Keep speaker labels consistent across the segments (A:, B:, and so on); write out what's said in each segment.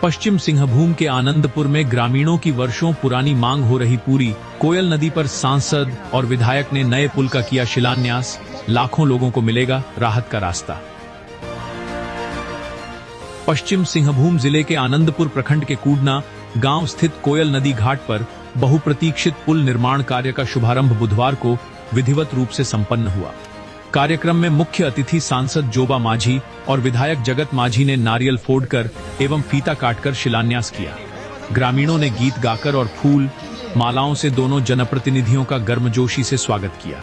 A: पश्चिम सिंहभूम के आनंदपुर में ग्रामीणों की वर्षों पुरानी मांग हो रही पूरी। कोयल नदी पर सांसद और विधायक ने नए पुल का किया शिलान्यास। लाखों लोगों को मिलेगा राहत का रास्ता। पश्चिम सिंहभूम जिले के आनंदपुर प्रखंड के कूडना गांव स्थित कोयल नदी घाट पर बहुप्रतीक्षित पुल निर्माण कार्य का शुभारंभ बुधवार को विधिवत रूप से संपन्न हुआ। कार्यक्रम में मुख्य अतिथि सांसद जोबा माझी और विधायक जगत माझी ने नारियल फोड़कर एवं फीता काटकर शिलान्यास किया। ग्रामीणों ने गीत गाकर और फूल मालाओं से दोनों जनप्रतिनिधियों का गर्मजोशी से स्वागत किया।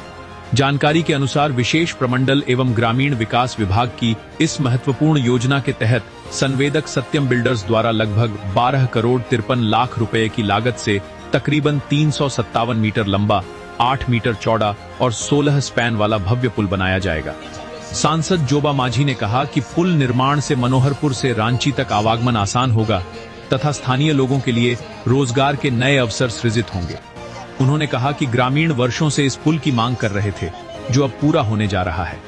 A: जानकारी के अनुसार विशेष प्रमंडल एवं ग्रामीण विकास विभाग की इस महत्वपूर्ण योजना के तहत संवेदक सत्यम बिल्डर्स द्वारा लगभग 12 करोड़ 53 लाख रुपए की लागत से तकरीबन 357 मीटर लंबा, 8 मीटर चौड़ा और 16 स्पैन वाला भव्य पुल बनाया जाएगा। सांसद जोबा माझी ने कहा कि पुल निर्माण से मनोहरपुर से रांची तक आवागमन आसान होगा तथा स्थानीय लोगों के लिए रोजगार के नए अवसर सृजित होंगे। उन्होंने कहा कि ग्रामीण वर्षों से इस पुल की मांग कर रहे थे, जो अब पूरा होने जा रहा है।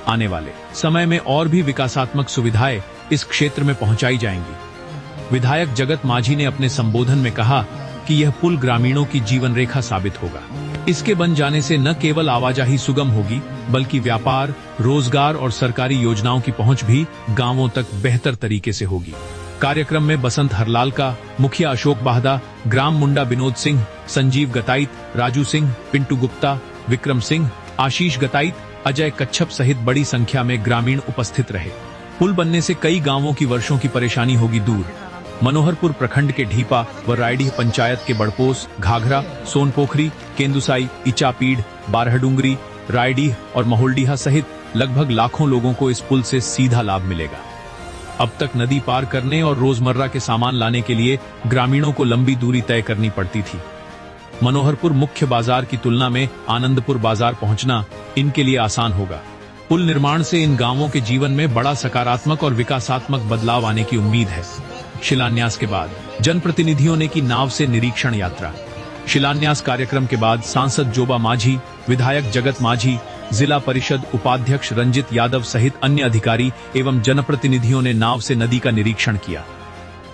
A: आने वाले समय में और भी विकासात्मक सुविधाएं इस क्षेत्र में पहुंचाई जाएंगी। विधायक जगत माझी ने अपने संबोधन में कहा कि यह पुल ग्रामीणों की जीवन रेखा साबित होगा। इसके बन जाने से न केवल आवाजाही सुगम होगी, बल्कि व्यापार, रोजगार और सरकारी योजनाओं की पहुंच भी गांवों तक बेहतर तरीके से होगी। कार्यक्रम में बसंत हरलालका, मुखिया अशोक बाहदा, ग्राम मुंडा विनोद सिंह, संजीव गताइत, राजू सिंह, पिंटू गुप्ता, विक्रम सिंह, आशीष गताइत, अजय कच्छप सहित बड़ी संख्या में ग्रामीण उपस्थित रहे। पुल बनने से कई गांवों की वर्षों की परेशानी होगी दूर। मनोहरपुर प्रखंड के ढीपा व रायडीह पंचायत के बड़पोस, घाघरा, सोनपोखरी, केंदुसाई, इचापीड़, बारहडुंगरी, रायडीह और महोलडीहा सहित लगभग लाखों लोगों को इस पुल से सीधा लाभ मिलेगा। अब तक नदी पार करने और रोजमर्रा के सामान लाने के लिए ग्रामीणों को लंबी दूरी तय करनी पड़ती थी। मनोहरपुर मुख्य बाजार की तुलना में आनंदपुर बाजार पहुंचना इनके लिए आसान होगा। पुल निर्माण से इन गांवों के जीवन में बड़ा सकारात्मक और विकासात्मक बदलाव आने की उम्मीद है। शिलान्यास के बाद जनप्रतिनिधियों ने की नाव से निरीक्षण यात्रा। शिलान्यास कार्यक्रम के बाद सांसद जोबा माझी, विधायक जगत माझी, जिला परिषद उपाध्यक्ष रंजित यादव सहित अन्य अधिकारी एवं जनप्रतिनिधियों ने नाव से नदी का निरीक्षण किया।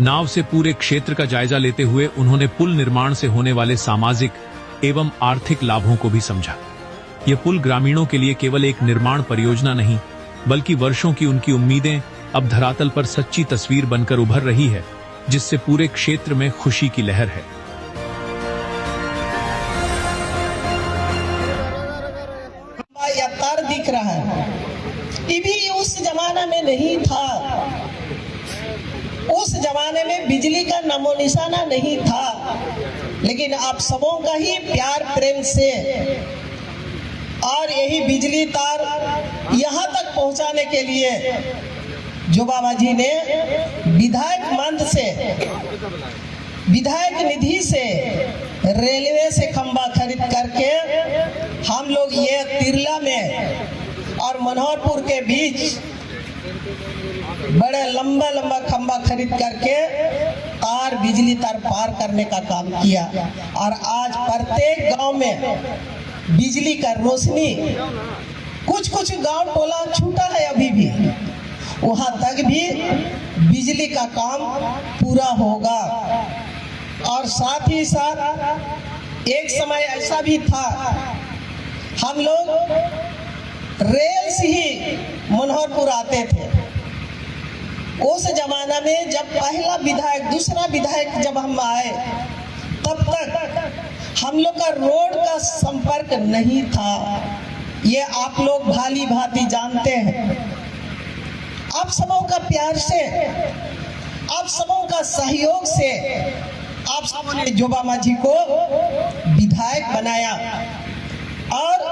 A: नाव से पूरे क्षेत्र का जायजा लेते हुए उन्होंने पुल निर्माण से होने वाले सामाजिक एवं आर्थिक लाभों को भी समझा। यह पुल ग्रामीणों के लिए केवल एक निर्माण परियोजना नहीं, बल्कि वर्षों की उनकी उम्मीदें अब धरातल पर सच्ची तस्वीर बनकर उभर रही है, जिससे पूरे क्षेत्र में खुशी की लहर है।
B: तार दिख रहा है, ये भी उस जमाना में नहीं था। उस जमाने में बिजली का नामो निशाना नहीं था, लेकिन आप सबों का ही प्यार प्रेम से और यही बिजली तार यहाँ तक पहुँचाने के लिए जोबा माझी ने विधायक मंच से, विधायक निधि से, रेलवे से खंबा खरीद करके हम लोग ये तिरला में और मनोहरपुर के बीच बड़े लंबा लंबा खंबा खरीद करके तार, बिजली तार पार करने का काम किया। और आज प्रत्येक गांव में बिजली का रोशनी, कुछ कुछ गांव टोला छूटा है अभी भी, वहां तक भी बिजली का काम पूरा होगा। और साथ ही साथ एक समय ऐसा भी था, हम लोग रेल से ही मनोहरपुर आते थे। उस जमाना में जब पहला विधायक, दूसरा विधायक जब हम आए, तब तक हम लोग का रोड का संपर्क नहीं था। ये आप लोग भाली भांति जानते हैं। आप सबों का प्यार से, आप सबों का सहयोग से आप सबों ने जोबा माझी को विधायक बनाया और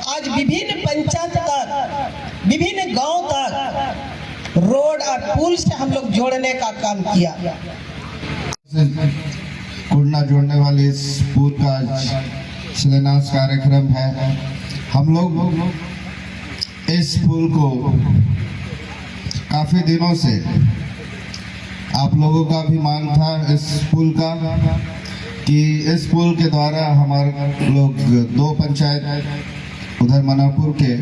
B: आज विभिन्न पंचायत तक, विभिन्न गांव तक रोड और पुल से हम लोग जोड़ने का काम किया।
C: कूडना जोड़ने वाले इस पुल का शिलान्यास कार्यक्रम है। हम लोग इस पुल को काफी दिनों से, आप लोगों का भी मांग था इस पुल का, कि इस पुल के द्वारा हमारे लोग दो पंचायत उधर मनोहरपुर के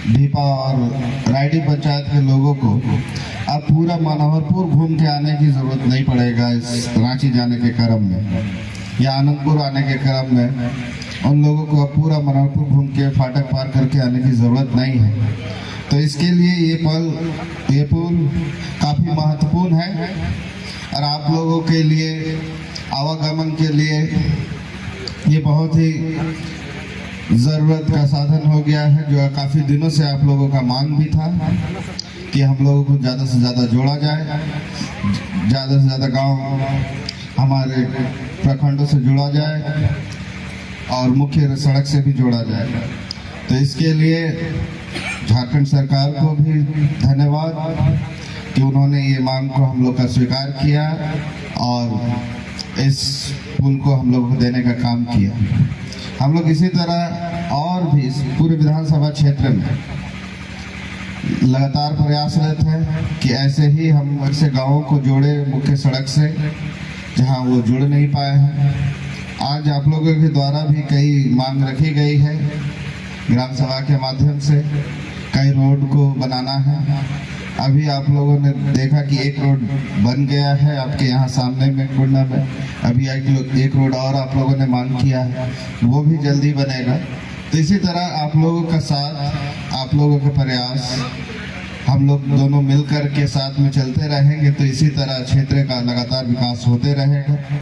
C: ढीपा और रायडीह पंचायत के लोगों को अब पूरा मनोहरपुर घूम के आने की जरूरत नहीं पड़ेगा इस रांची जाने के क्रम में या आनंदपुर आने के क्रम में। उन लोगों को अब पूरा मनोहरपुर घूम के फाटक पार करके आने की ज़रूरत नहीं है। तो इसके लिए ये पुल काफ़ी महत्वपूर्ण है और आप लोगों के लिए आवागमन के लिए ये बहुत ही ज़रूरत का साधन हो गया है, जो काफ़ी दिनों से आप लोगों का मांग भी था कि हम लोगों को ज़्यादा से ज़्यादा जोड़ा जाए, ज़्यादा से ज़्यादा गांव हमारे प्रखंडों से जोड़ा जाए और मुख्य सड़क से भी जोड़ा जाए। तो इसके लिए झारखंड सरकार को भी धन्यवाद कि उन्होंने ये मांग को हम लोग का स्वीकार किया और इस पुल को हम लोग को देने का काम किया। हम लोग इसी तरह और भी इस पूरे विधानसभा क्षेत्र में लगातार प्रयासरत है कि ऐसे ही हम ऐसे गाँवों को जोड़े मुख्य सड़क से जहाँ वो जुड़ नहीं पाए हैं। आज आप लोगों के द्वारा भी कई मांग रखी गई है, ग्राम सभा के माध्यम से कई रोड को बनाना है। अभी आप लोगों ने देखा कि एक रोड बन गया है आपके यहाँ सामने में कुंडा में, अभी एक रोड और आप लोगों ने मांग किया है, वो भी जल्दी बनेगा। तो इसी तरह आप लोगों का साथ, आप लोगों के प्रयास, हम लोग दोनों मिलकर के साथ में चलते रहेंगे तो इसी तरह क्षेत्र का लगातार विकास होते रहेगा।